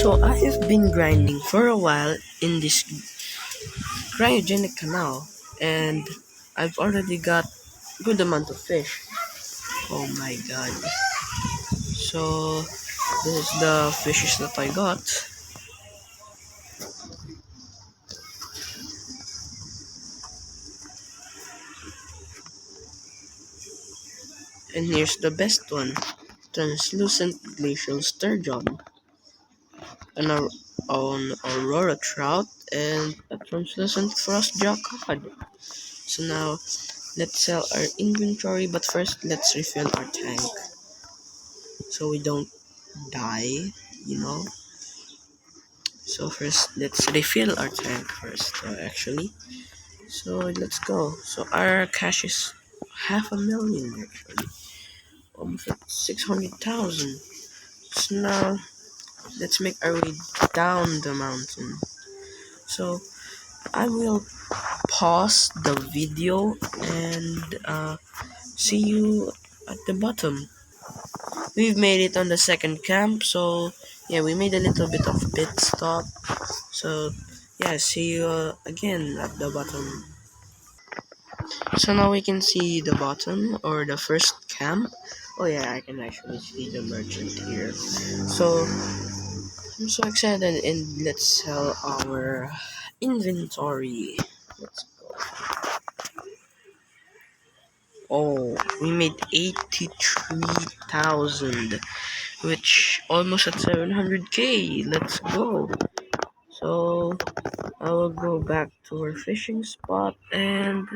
So I have been grinding for a while in this cryogenic canal, and I've already got good amount of fish. Oh my god. So this is the fishes that I got. And here's the best one. Translucent glacial sturgeon, an aurora trout, and a translucent frostjaw cod. So now let's sell our inventory, but first let's refill our tank so we don't die, you know. So first let's refill our tank first, actually. So let's go. So our cash is 500,000 actually, almost at 600,000. So now let's make our way down the mountain. So I will pause the video and see you at the bottom. We've made it on the second camp, so yeah, we made a little bit of pit stop. So yeah, see you again at the bottom. So now we can see the bottom or the first camp. Oh yeah, I can actually see the merchant here. So I'm so excited, and let's sell our inventory. Let's go. Oh, we made 83,000, which almost at 700k. Let's go. So I will go back to our fishing spot, and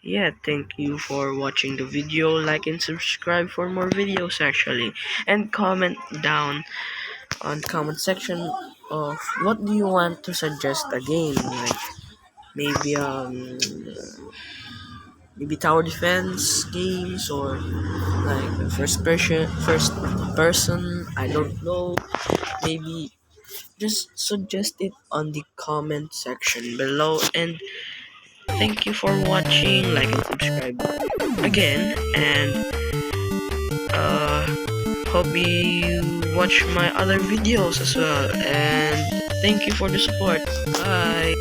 yeah, thank you for watching the video. Like and subscribe for more videos actually, and comment down on comment section of what do you want to suggest again, like maybe maybe tower defense games, or like first person, I don't know. Maybe just suggest it on the comment section below, and thank you for watching. Like and subscribe again, and hope you watch my other videos as well, and thank you for the support. Bye.